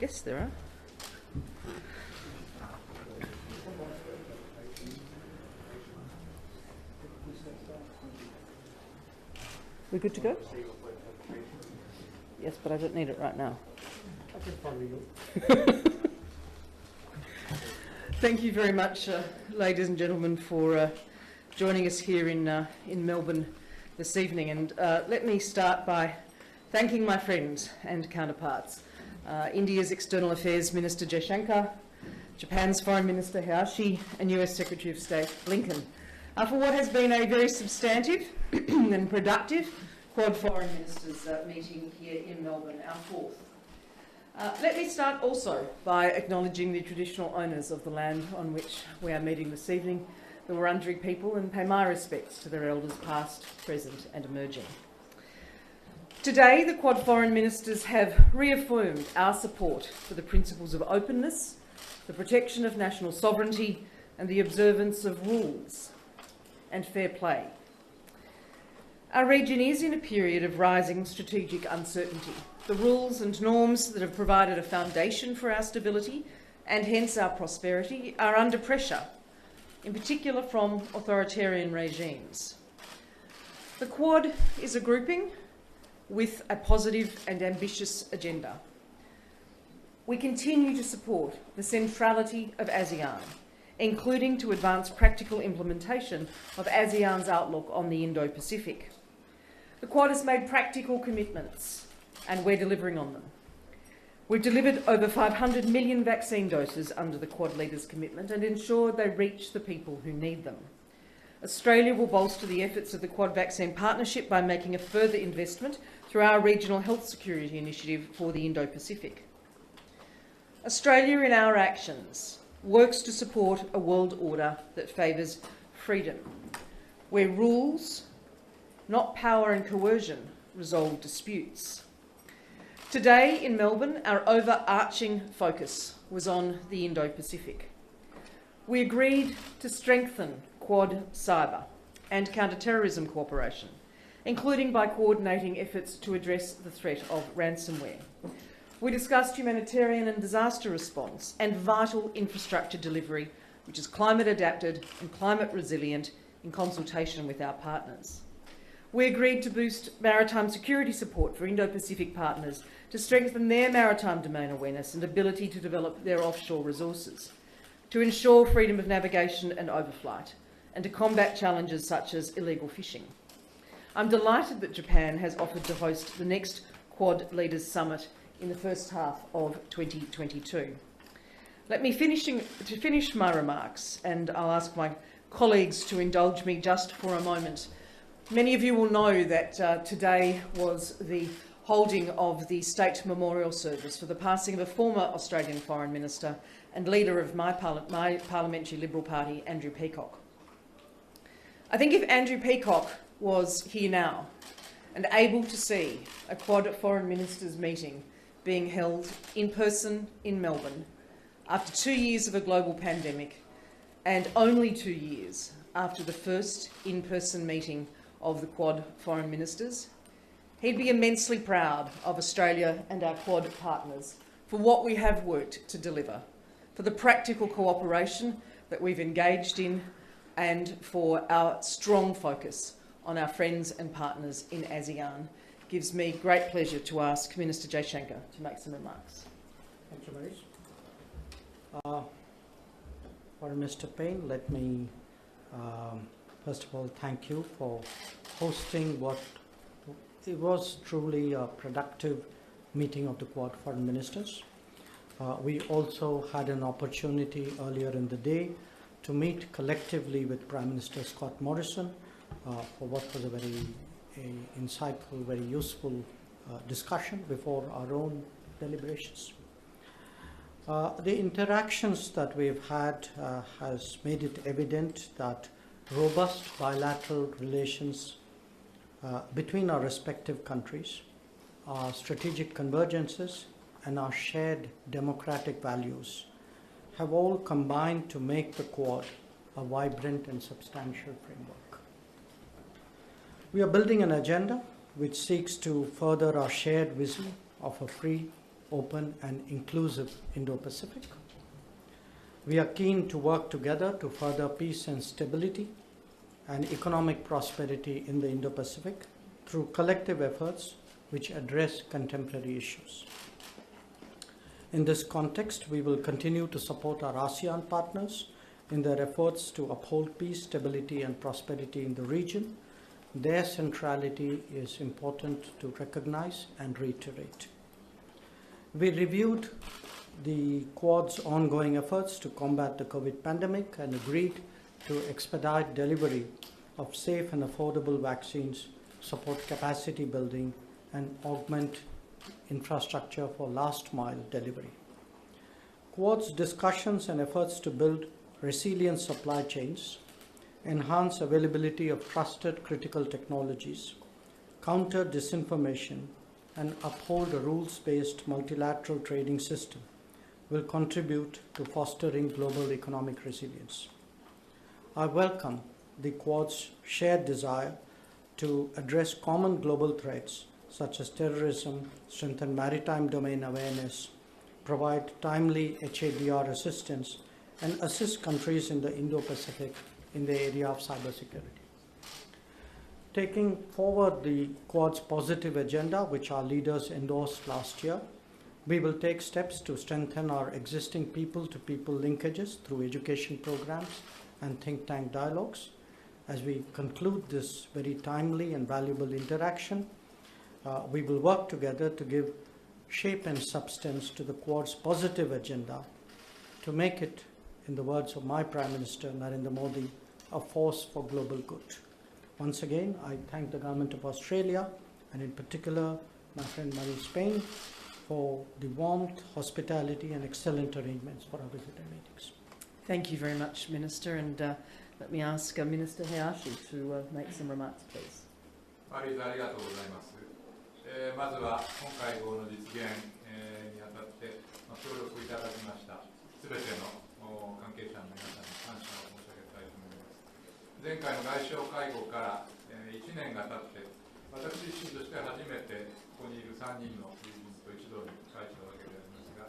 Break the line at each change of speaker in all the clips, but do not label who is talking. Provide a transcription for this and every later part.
Yes, there are. We good to go? Yes, but I don't need it right now.
I can follow you.
Thank you very much, ladies and gentlemen, for joining us here in Melbourne this evening. And let me start by thanking my friends and counterparts. India's External Affairs Minister Jaishankar, Japan's Foreign Minister Hayashi, and US Secretary of State Blinken, for what has been a very substantive and productive Quad Foreign Ministers meeting here in Melbourne, our fourth. Let me start also by acknowledging the traditional owners of the land on which we are meeting this evening, the Wurundjeri people, and pay my respects to their elders past, present and emerging. Today, the Quad Foreign Ministers have reaffirmed our support for the principles of openness, the protection of national sovereignty and the observance of rules and fair play. Our region is in a period of rising strategic uncertainty. The rules and norms that have provided a foundation for our stability and hence our prosperity are under pressure, in particular from authoritarian regimes. The Quad is a grouping with a positive and ambitious agenda. We continue to support the centrality of ASEAN, including to advance practical implementation of ASEAN's outlook on the Indo-Pacific. The Quad has made practical commitments and we're delivering on them. We've delivered over 500 million vaccine doses under the Quad leaders' commitment and ensured they reach the people who need them. Australia will bolster the efforts of the Quad Vaccine Partnership by making a further investment through our Regional Health Security Initiative for the Indo-Pacific. Australia, in our actions, works to support a world order that favours freedom, where rules, not power and coercion, resolve disputes. Today in Melbourne, our overarching focus was on the Indo-Pacific. We agreed to strengthen Quad cyber and counter-terrorism cooperation, including by coordinating efforts to address the threat of ransomware. We discussed humanitarian and disaster response and vital infrastructure delivery, which is climate adapted and climate resilient in consultation with our partners. We agreed to boost maritime security support for Indo-Pacific partners to strengthen their maritime domain awareness and ability to develop their offshore resources, to ensure freedom of navigation and overflight, and to combat challenges such as illegal fishing. I'm delighted that Japan has offered to host the next Quad Leaders Summit in the first half of 2022. Let me finish my remarks, and I'll ask my colleagues to indulge me just for a moment. Many of you will know that today was the holding of the State Memorial Service for the passing of a former Australian Foreign Minister and leader of my Parliamentary Liberal Party, Andrew Peacock. I think if Andrew Peacock was here now and able to see a Quad Foreign Ministers meeting being held in person in Melbourne after 2 years of a global pandemic and only 2 years after the first in-person meeting of the Quad Foreign Ministers, he'd be immensely proud of Australia and our Quad partners for what we have worked to deliver, for the practical cooperation that we've engaged in, and for our strong focus on our friends and partners in ASEAN. It gives me great pleasure to ask Minister Jaishankar to make some remarks.
Thank you, Maurice. For Mr. Payne, let me first of all thank you for hosting what it was truly a productive meeting of the Quad Foreign Ministers. We also had an opportunity earlier in the day to meet collectively with Prime Minister Scott Morrison for what was a very insightful, very useful discussion before our own deliberations. The interactions that we've had has made it evident that robust bilateral relations between our respective countries, our strategic convergences and our shared democratic values have all combined to make the Quad a vibrant and substantial framework. We are building an agenda which seeks to further our shared vision of a free, open, and inclusive Indo-Pacific. We are keen to work together to further peace and stability and economic prosperity in the Indo-Pacific through collective efforts which address contemporary issues. In this context, we will continue to support our ASEAN partners in their efforts to uphold peace, stability, and prosperity in the region. Their centrality is important to recognize and reiterate. We reviewed the Quad's ongoing efforts to combat the COVID pandemic and agreed to expedite delivery of safe and affordable vaccines, support capacity building, and augment infrastructure for last mile delivery. Quad's discussions and efforts to build resilient supply chains, enhance availability of trusted critical technologies, counter disinformation, and uphold a rules-based multilateral trading system will contribute to fostering global economic resilience. I welcome the Quad's shared desire to address common global threats such as terrorism, strengthen maritime domain awareness, provide timely HADR assistance, and assist countries in the Indo-Pacific in the area of cybersecurity. Taking forward the Quad's positive agenda, which our leaders endorsed last year, we will take steps to strengthen our existing people-to-people linkages through education programs and think tank dialogues. As we conclude this very timely and valuable interaction, we will work together to give shape and substance to the Quad's positive agenda to make it, in the words of my Prime Minister Narendra Modi, a force for global good. Once again, I thank the Government of Australia and in particular my friend Marie Spain for the warmth, hospitality and excellent arrangements for our visitor meetings.
Thank you very much, Minister, and let me ask Minister Hayashi to make some remarks, please.
ありがとうございます。まずは本会合の実現にあたって協力いただきましたすべての関係者の皆さんに感謝を申し上げたいと思います。前回の外相会合から1年が経って私自身としては初めてここにいる3人の友人と一度に会したわけでありますが、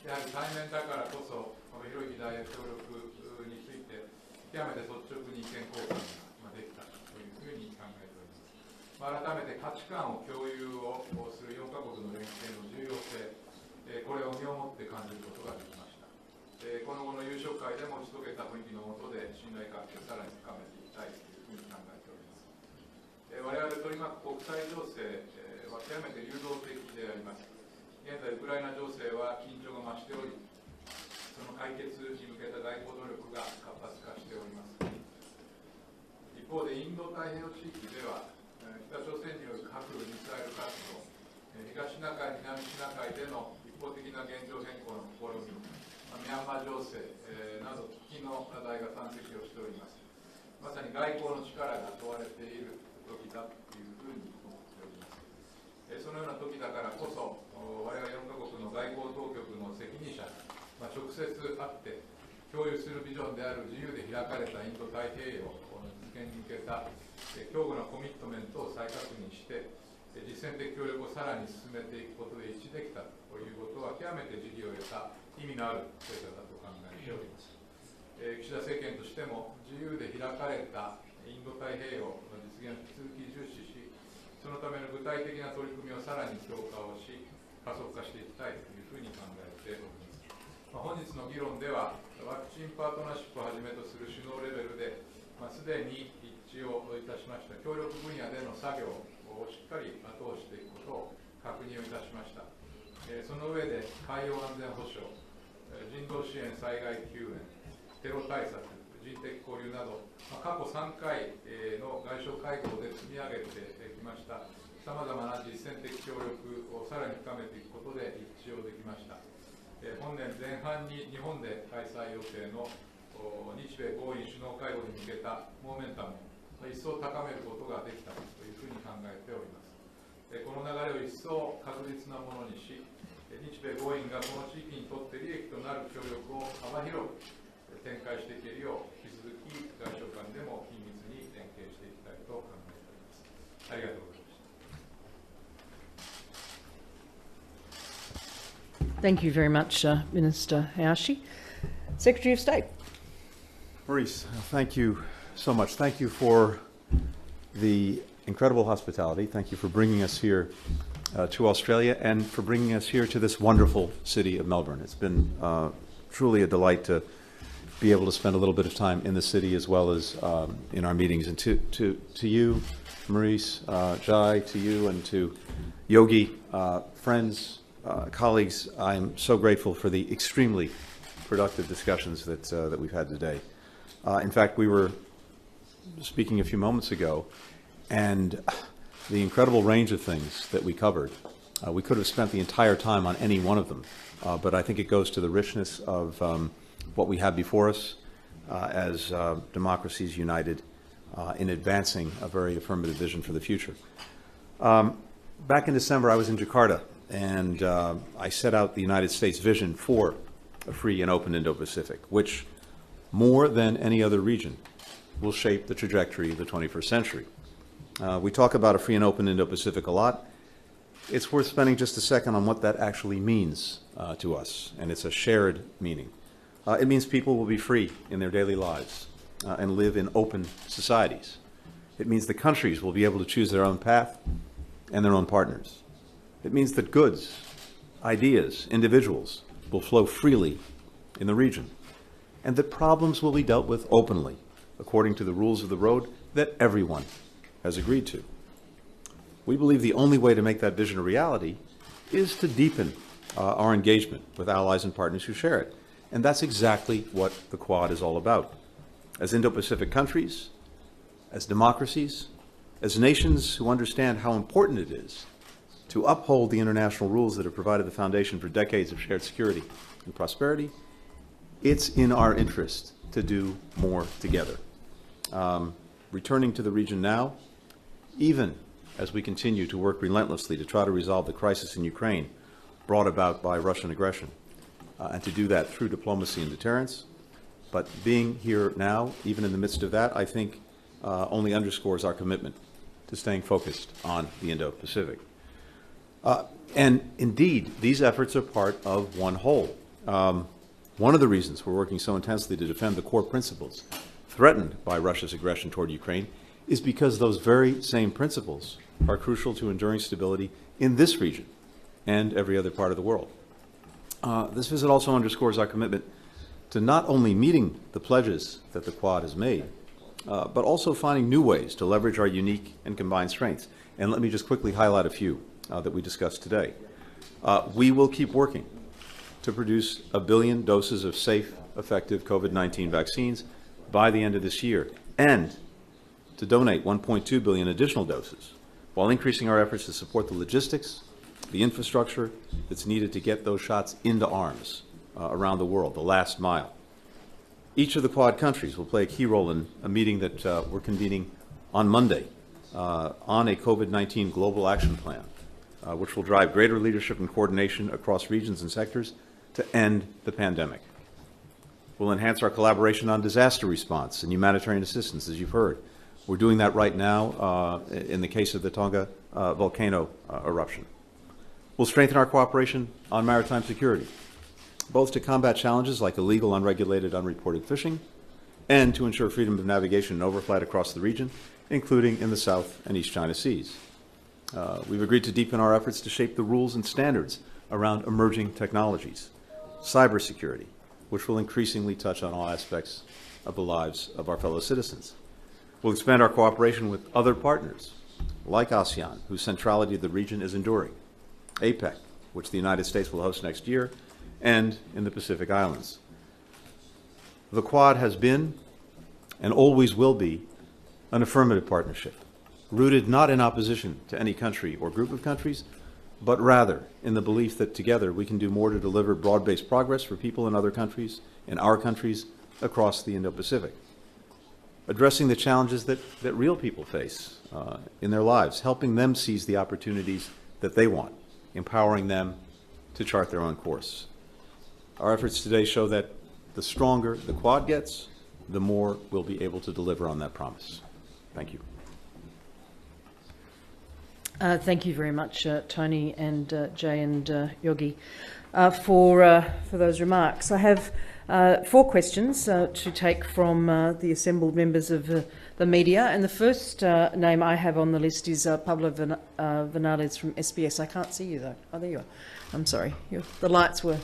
やはり対面だからこそ幅広い議題や協力について極めて率直に意見交換ができたというふうに考えております。改めて価値観を共有をする4カ国の連携の重要性、これを身をもって感じることができました。この後の夕食会でも打ち解けた雰囲気の下で信頼関係をさらに深めていきたいというふうに考えております。我々取り巻く国際情勢は極めて流動的であります。現在ウクライナ情勢は緊張が増しており、その解決に向けた外交努力が活発化しております。一方でインド太平洋地域では北朝鮮による核・ミサイル活動、東シナ海、南シナ海での一方的な現状変更の試み、ミャンマー情勢、など危機の課題が山積をしております。まさに外交の力が問われている時だというふうに思っております。そのような時だからこそ、我々4カ国の外交当局の責任者が、直接会って共有するビジョンである自由で開かれたインド太平洋の実現に向けた強固なコミットメントを再確認して、実践的協力をさらに進めていくことで一致できたということは、極めて時宜を得た意味のある成果だと考えております。岸田政権としても、自由で開かれたインド太平洋の実現を引き続き重視し、そのための具体的な取り組みをさらに強化をし、加速化していきたいというふうに考えております。本日の議論では、ワクチンパートナーシップをはじめとする首脳レベルで、すでに一致をいたしました協力分野での作業をしっかり後押ししていくことを確認をいたしました。その上で海洋安全保障、人道支援、災害救援、テロ対策、人的交流など、過去3回の外相会合で積み上げてきましたさまざまな実践的協力をさらに深めていくことで一致をできました。本年前半に日本で開催予定の日米豪印首脳会合に向けたモーメンタムを一層高めることができたというふうに考えております。この流れを一層確実なものにし、日米豪印がこの地域にとって利益となる協力を幅広く展開していけるよう、引き続き外相間でも緊密に連携していきたいと考えております。ありがとうございました。
Thank you very much, Minister Hayashi. Secretary of State.
Maurice, thank you so much. Thank you for the incredible hospitality. Thank you for bringing us here to Australia and for bringing us here to this wonderful city of Melbourne. It's been truly a delight to be able to spend a little bit of time in the city as well as in our meetings. And to you, Maurice, Jai, to you and to Yogi, friends, colleagues, I'm so grateful for the extremely productive discussions that we've had today. In fact, we were speaking a few moments ago, and the incredible range of things that we covered. We could have spent the entire time on any one of them, but I think it goes to the richness of what we have before us as democracies united in advancing a very affirmative vision for the future. Back in December, I was in Jakarta, and I set out the United States vision for a free and open Indo-Pacific, which, more than any other region, will shape the trajectory of the 21st century. We talk about a free and open Indo-Pacific a lot. It's worth spending just a second on what that actually means to us, and it's a shared meaning. It means people will be free in their daily lives and live in open societies. It means the countries will be able to choose their own path and their own partners. It means that goods, ideas, individuals will flow freely in the region, and that problems will be dealt with openly according to the rules of the road that everyone has agreed to. We believe the only way to make that vision a reality is to deepen our engagement with allies and partners who share it. And that's exactly what the Quad is all about. As Indo-Pacific countries, as democracies, as nations who understand how important it is to uphold the international rules that have provided the foundation for decades of shared security and prosperity, it's in our interest to do more together. Returning to the region now, even as we continue to work relentlessly to try to resolve the crisis in Ukraine brought about by Russian aggression, and to do that through diplomacy and deterrence. But being here now, even in the midst of that, I think only underscores our commitment to staying focused on the Indo-Pacific. And indeed, these efforts are part of one whole. One of the reasons we're working so intensely to defend the core principles threatened by Russia's aggression toward Ukraine is because those very same principles are crucial to enduring stability in this region and every other part of the world. This visit also underscores our commitment to not only meeting the pledges that the Quad has made, but also finding new ways to leverage our unique and combined strengths. And let me just quickly highlight a few that we discussed today. We will keep working to produce 1 billion doses of safe, effective COVID-19 vaccines by the end of this year, and to donate 1.2 billion additional doses, while increasing our efforts to support the logistics, the infrastructure that's needed to get those shots into arms around the world, the last mile. Each of the Quad countries will play a key role in a meeting that we're convening on Monday on a COVID-19 global action plan, which will drive greater leadership and coordination across regions and sectors to end the pandemic. We'll enhance our collaboration on disaster response and humanitarian assistance, as you've heard. We're doing that right now in the case of the Tonga volcano eruption. We'll strengthen our cooperation on maritime security, both to combat challenges like illegal, unregulated, unreported fishing, and to ensure freedom of navigation and overflight across the region, including in the South and East China Seas. We've agreed to deepen our efforts to shape the rules and standards around emerging technologies, cybersecurity, which will increasingly touch on all aspects of the lives of our fellow citizens. We'll expand our cooperation with other partners, like ASEAN, whose centrality of the region is enduring, APEC, which the United States will host next year, and in the Pacific Islands. The Quad has been, and always will be, an affirmative partnership, rooted not in opposition to any country or group of countries, but rather in the belief that together we can do more to deliver broad-based progress for people in other countries, in our countries, across the Indo-Pacific. Addressing the challenges that real people face in their lives, helping them seize the opportunities that they want, empowering them to chart their own course. Our efforts today show that the stronger the Quad gets, the more we'll be able to deliver on that promise. Thank you.
Thank you very much, Tony and Jay and Yogi, for those remarks. I have 4 questions to take from the assembled members of the media, and the first name I have on the list is Pablo Vinales from SBS. I can't see you though. Oh, there you are. I'm sorry. The lights were...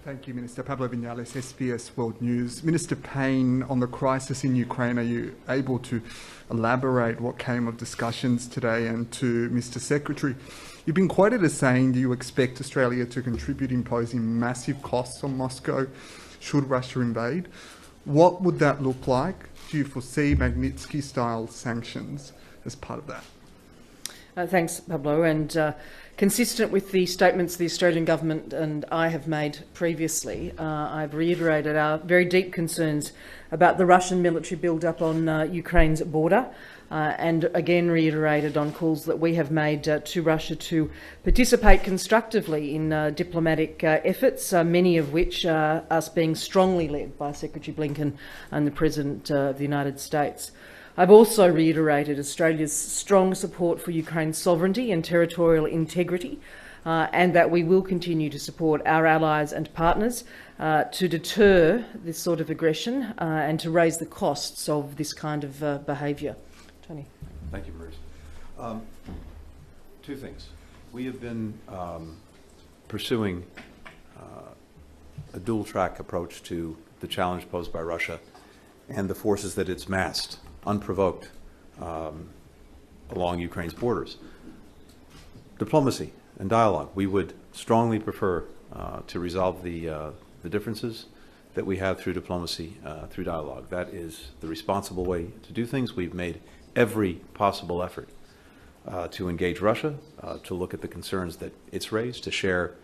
Thank you, Minister. Pablo Vinales, SBS World News. Minister Payne, on the crisis in Ukraine, are you able to elaborate what came of discussions today? And to Mr Secretary, you've been quoted as saying, do you expect Australia to contribute imposing massive costs on Moscow should Russia invade? What would that look like? Do you foresee Magnitsky-style sanctions as part of that?
Thanks, Pablo. And consistent with the statements the Australian Government and I have made previously, I've reiterated our very deep concerns about the Russian military build-up on Ukraine's border, and again reiterated on calls that we have made to Russia to participate constructively in diplomatic efforts, many of which are us being strongly led by Secretary Blinken and the President of the United States. I've also reiterated Australia's strong support for Ukraine's sovereignty and territorial integrity, and that we will continue to support our allies and partners to deter this sort of aggression and to raise the costs of this kind of behaviour. Tony.
Thank you, Maurice. 2 things. We have been pursuing a dual-track approach to the challenge posed by Russia and the forces that it's massed unprovoked along Ukraine's borders. Diplomacy and dialogue. We would strongly prefer to resolve the differences that we have through diplomacy, through dialogue. That is the responsible way to do things. We've made every possible effort to engage Russia, to look at the concerns that it's raised, to share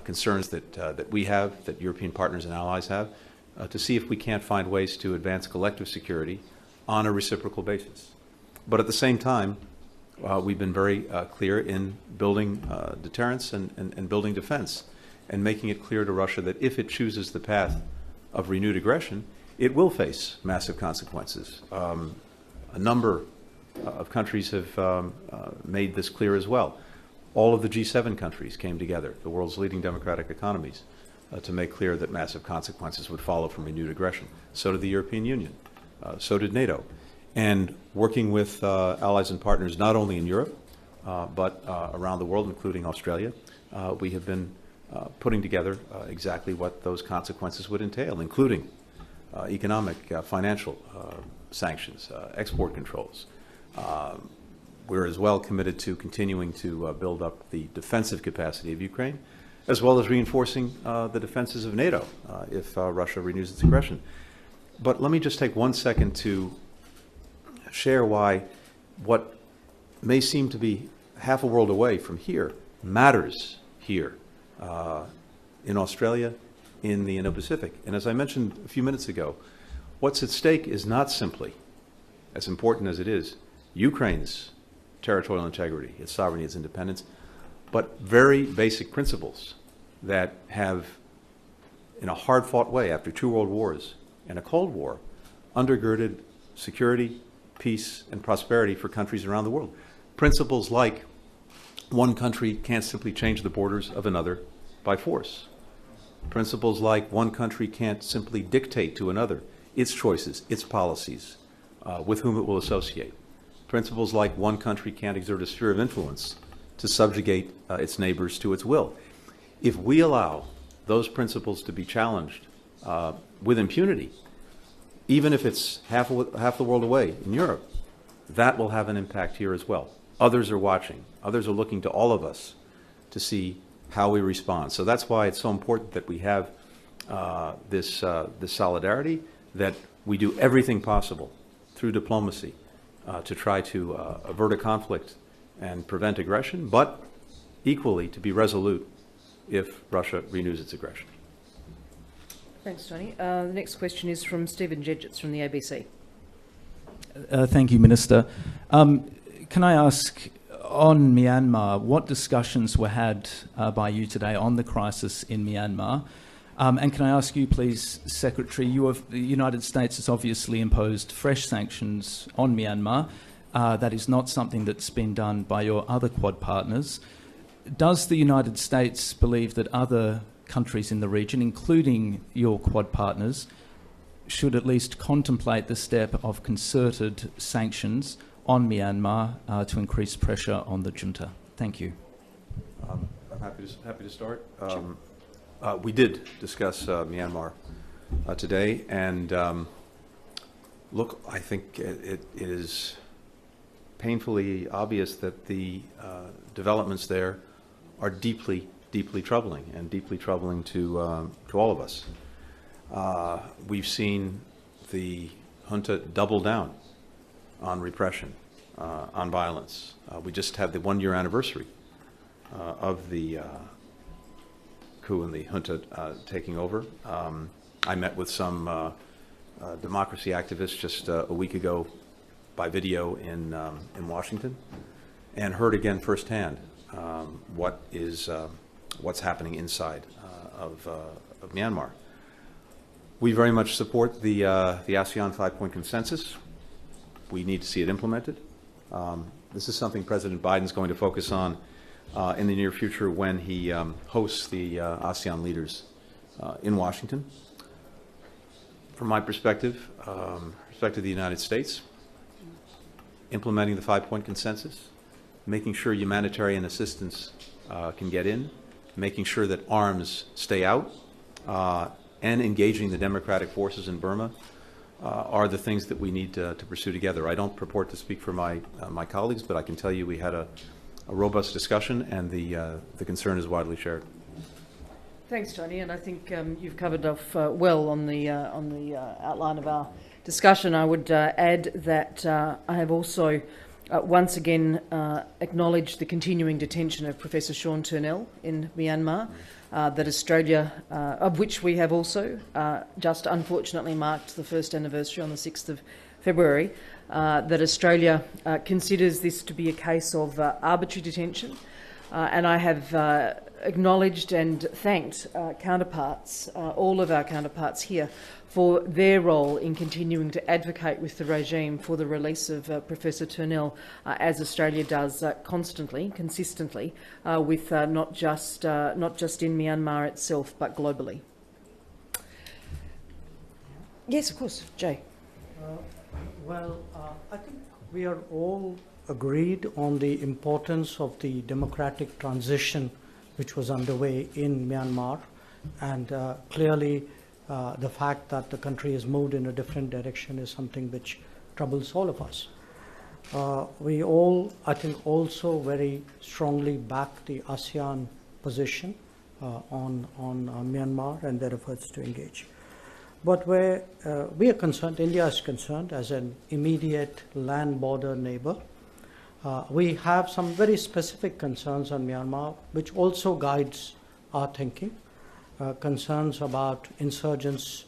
concerns that we have, that European partners and allies have, to see if we can't find ways to advance collective security on a reciprocal basis. But at the same time, we've been very clear in building deterrence and building defense, and making it clear to Russia that if it chooses the path of renewed aggression, it will face massive consequences. A number of countries have made this clear as well. All of the G7 countries came together, the world's leading democratic economies, to make clear that massive consequences would follow from renewed aggression. So did the European Union. So did NATO. And working with allies and partners not only in Europe, but around the world, including Australia, we have been putting together exactly what those consequences would entail, including economic, financial sanctions, export controls. We're as well committed to continuing to build up the defensive capacity of Ukraine, as well as reinforcing the defenses of NATO if Russia renews its aggression. But let me just take 1 second to share why what may seem to be half a world away from here matters here in Australia, in the Indo-Pacific. And as I mentioned a few minutes ago, what's at stake is not simply, as important as it is, Ukraine's territorial integrity, its sovereignty, its independence, but very basic principles that have, in a hard-fought way after 2 world wars and a Cold War, undergirded security, peace, and prosperity for countries around the world. Principles like one country can't simply change the borders of another by force. Principles like one country can't simply dictate to another its choices, its policies, with whom it will associate. Principles like one country can't exert a sphere of influence to subjugate its neighbors to its will. If we allow those principles to be challenged with impunity, even if it's half the world away in Europe, that will have an impact here as well. Others are watching. Others are looking to all of us to see how we respond. So that's why it's so important that we have this solidarity, that we do everything possible through diplomacy to try to avert a conflict and prevent aggression, but equally to be resolute if Russia renews its aggression.
Thanks, Tony. The next question is from Stephen Jedgetts from the ABC.
Thank you, Minister. Can I ask, on Myanmar, what discussions were had by you today on the crisis in Myanmar? And can I ask you, please, Secretary, the United States has obviously imposed fresh sanctions on Myanmar. That is not something that's been done by your other Quad partners. Does the United States believe that other countries in the region, including your Quad partners, should at least contemplate the step of concerted sanctions on Myanmar to increase pressure on the junta? Thank you.
I'm happy to start. We did discuss Myanmar today, and look, I think it is painfully obvious that the developments there are deeply, deeply troubling, and deeply troubling to all of us. We've seen the junta double down on repression, on violence. We just had the one-year anniversary of the coup and the junta taking over. I met with some democracy activists just a week ago by video in Washington, and heard again firsthand what's happening inside of Myanmar. We very much support the ASEAN 5-point consensus. We need to see it implemented. This is something President Biden's going to focus on in the near future when he hosts the ASEAN leaders in Washington. From my perspective, of the United States, implementing the 5-point consensus, making sure humanitarian assistance can get in, making sure that arms stay out, and engaging the democratic forces in Burma are the things that we need to pursue together. I don't purport to speak for my colleagues, but I can tell you we had a robust discussion, and the concern is widely shared.
Thanks, Tony, and I think you've covered off well on the outline of our discussion. I would add that I have also once again acknowledged the continuing detention of Professor Sean Turnell in Myanmar, that Australia, of which we have also just unfortunately marked the first anniversary on the 6th of February, that Australia considers this to be a case of arbitrary detention, and I have acknowledged and thanked counterparts, all of our counterparts here, for their role in continuing to advocate with the regime for the release of Professor Turnell, as Australia does constantly, consistently, with not just in Myanmar itself, but globally. Yes, of course, Jay.
I think we are all agreed on the importance of the democratic transition which was underway in Myanmar, and clearly the fact that the country has moved in a different direction is something which troubles all of us. We all, I think, also very strongly back the ASEAN position on Myanmar and their efforts to engage. But where we are concerned, India is concerned as an immediate land border neighbor, we have some very specific concerns on Myanmar, which also guides our thinking. Concerns about insurgents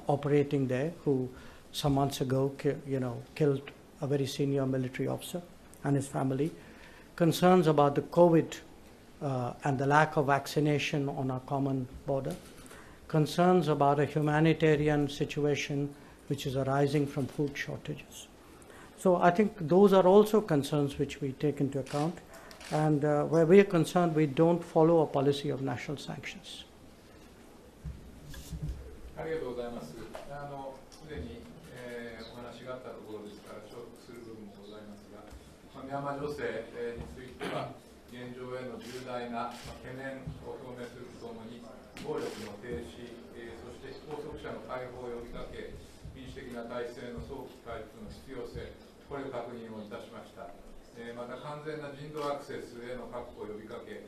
operating there, who some months ago, killed a very senior military officer and his family. Concerns about the COVID and the lack of vaccination on our common border. Concerns about a humanitarian situation which is arising from food shortages. So I think those are also concerns which we take into account, and where we are concerned, we don't follow a policy of national sanctions.
ありがとうございます。すでに、お話があったところですから重複する部分もございますが、ミャンマー情勢、については現状への重大な、懸念を表明するとともに暴力の停止、そして拘束者の解放を呼びかけ、民主的な体制の早期回復の必要性、これを確認をいたしました。また完全な人道アクセスへの確保を呼びかけ、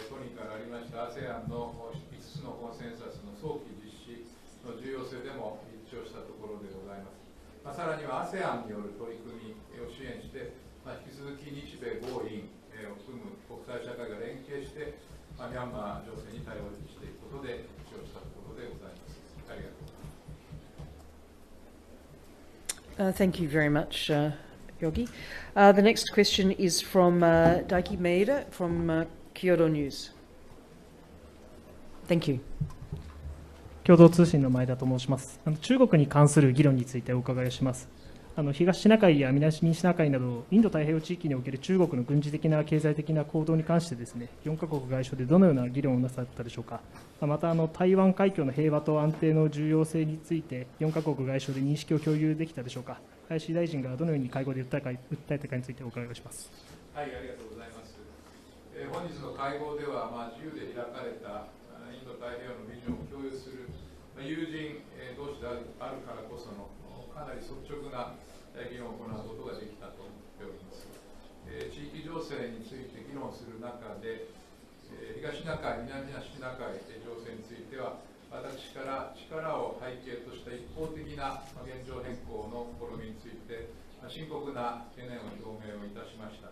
都議からありました ASEAN の5つのコンセンサスの早期実施の重要性でも一致をしたところでございます。さらには ASEAN による取り組みを支援して、引き続き日米豪印を含む国際社会が連携して、ミャンマー情勢に対応していくことで一致をしたところでございます。ありがとうございます。
Thank you very much, Yogi. The next question is from Daiki Meida from Kyodo News. Thank you.
共同通信の前田と申します。中国に関する議論についてお伺いします。東シナ海や南シナ海などインド太平洋地域における中国の軍事的な経済的な行動に関してですね、4カ国外相でどのような議論をなさったでしょうか。また台湾海峡の平和と安定の重要性について4カ国外相で認識を共有できたでしょうか。林大臣がどのように会合で訴えたかについてお伺いします。
はい、ありがとうございます。本日の会合では、自由で開かれたインド太平洋のビジョンを共有する、友人同士であるからこそのかなり率直な議論を行うことができたと思っております。地域情勢について議論する中で、東シナ海、南シナ海情勢については、私から力を背景とした一方的な現状変更の試みについて、深刻な懸念を表明をいたしました。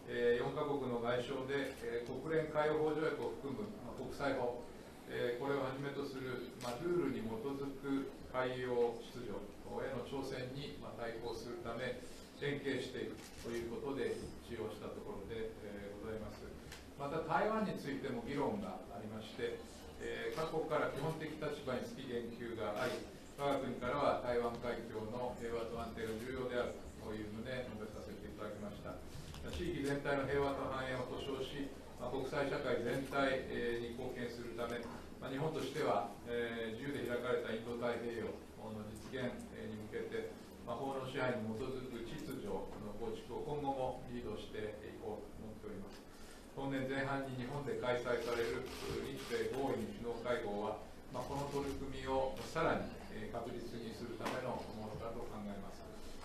4カ国の外相で、国連海洋法条約を含む国際法、これをはじめとする、ルールに基づく海洋秩序への挑戦に対抗するため、連携していくということで一致をしたところで、ございます。また台湾についても議論がありまして、各国から基本的立場につき言及があり、我が国からは台湾海峡の平和と安定が重要であるという旨述べさせていただきました。地域全体の平和と繁栄を保障し、国際社会全体に貢献するため、日本としては、自由で開かれたインド太平洋の実現に向けて、法の支配に基づく秩序の構築を今後もリードしていこうと思っております。本年前半に日本で開催される日米豪印首脳会合は、この取り組みをさらに確実にするためのものだと考えます。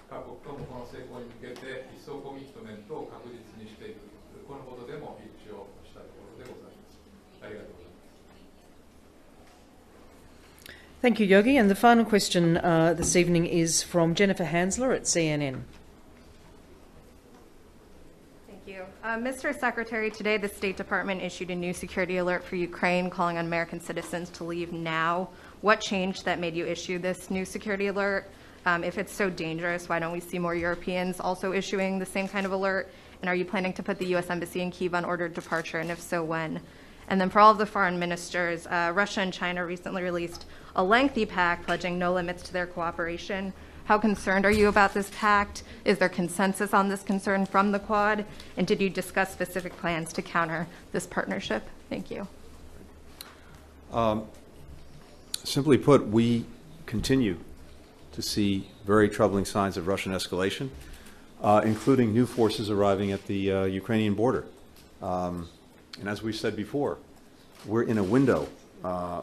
各国ともこの成功に向けて一層コミットメントを確実にしていく、このことでも一致をしたところでございます。ありがとうございます。
Thank you, Yogi. And the final question this evening is from Jennifer Hansler at CNN.
Thank you. Mr. Secretary, today the State Department issued a new security alert for Ukraine calling on American citizens to leave now. What changed that made you issue this new security alert? If it's so dangerous, why don't we see more Europeans also issuing the same kind of alert? And are you planning to put the U.S. Embassy in Kyiv on ordered departure, and if so, when? And then for all of the foreign ministers, Russia and China recently released a lengthy pact pledging no limits to their cooperation. How concerned are you about this pact? Is there consensus on this concern from the Quad? And did you discuss specific plans to counter this partnership? Thank you.
Simply put, we continue to see very troubling signs of Russian escalation, including new forces arriving at the Ukrainian border. And as we said before, we're in a window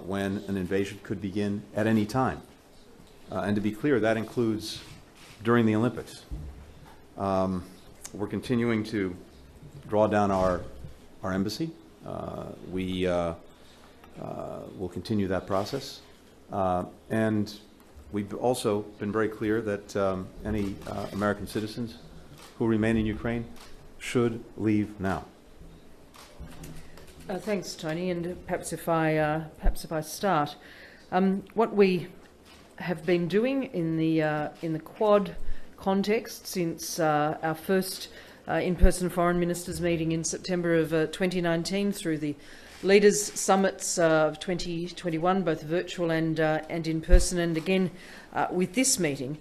when an invasion could begin at any time. And to be clear, that includes during the Olympics. We're continuing to draw down our embassy. We will continue that process. And we've also been very clear that any American citizens who remain in Ukraine should leave now.
Thanks, Tony. And perhaps if I start, what we have been doing in the Quad context since our first in-person foreign ministers meeting in September of 2019 through the leaders summits of 2021, both virtual and in person, and again with this meeting,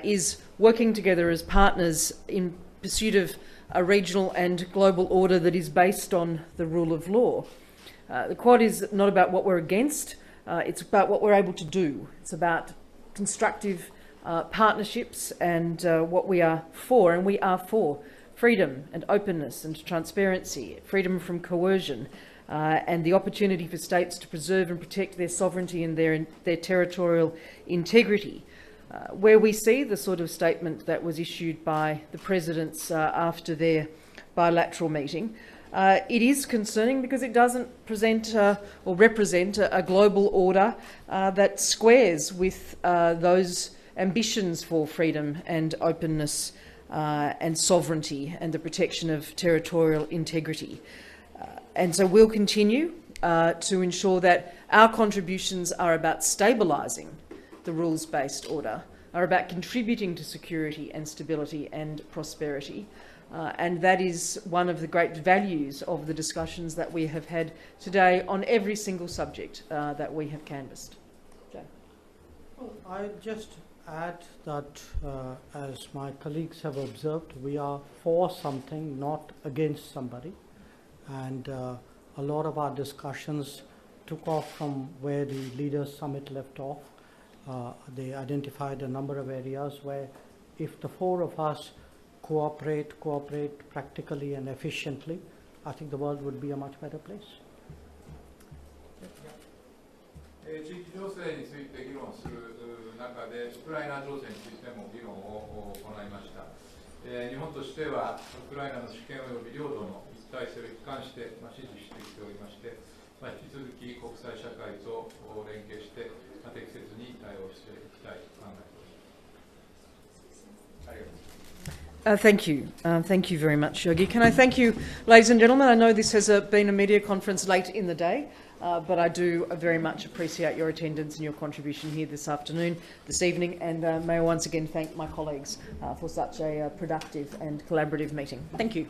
is working together as partners in pursuit of a regional and global order that is based on the rule of law. The Quad is not about what we're against, it's about what we're able to do. It's about constructive partnerships and what we are for, and we are for freedom and openness and transparency, freedom from coercion, and the opportunity for states to preserve and protect their sovereignty and their territorial integrity. Where we see the sort of statement that was issued by the presidents after their bilateral meeting, it is concerning because it doesn't present or represent a global order that squares with those ambitions for freedom and openness and sovereignty and the protection of territorial integrity. And so we'll continue to ensure that our contributions are about stabilising the rules-based order, are about contributing to security and stability and prosperity. And that is one of the great values of the discussions that we have had today on every single subject that we have canvassed. Jane.
Well, I just add that, as my colleagues have observed, we are for something, not against somebody. And a lot of our discussions took off from where the Leaders Summit left off. They identified a number of areas where if the four of us cooperate practically and efficiently, I think the world would be a much better place.
地域情勢について議論する中で、ウクライナ情勢についても議論を行いました。日本としては、ウクライナの主権及び領土の一体性を一貫して支持してきておりまして、引き続き国際社会と連携して、適切に対応していきたいと考えております。ありがとうございます。
Thank you. Thank you very much, Yogi. Can I thank you, ladies and gentlemen? I know this has been a media conference late in the day, but I do very much appreciate your attendance and your contribution here this afternoon, this evening, and may I once again thank my colleagues for such a productive and collaborative meeting. Thank you.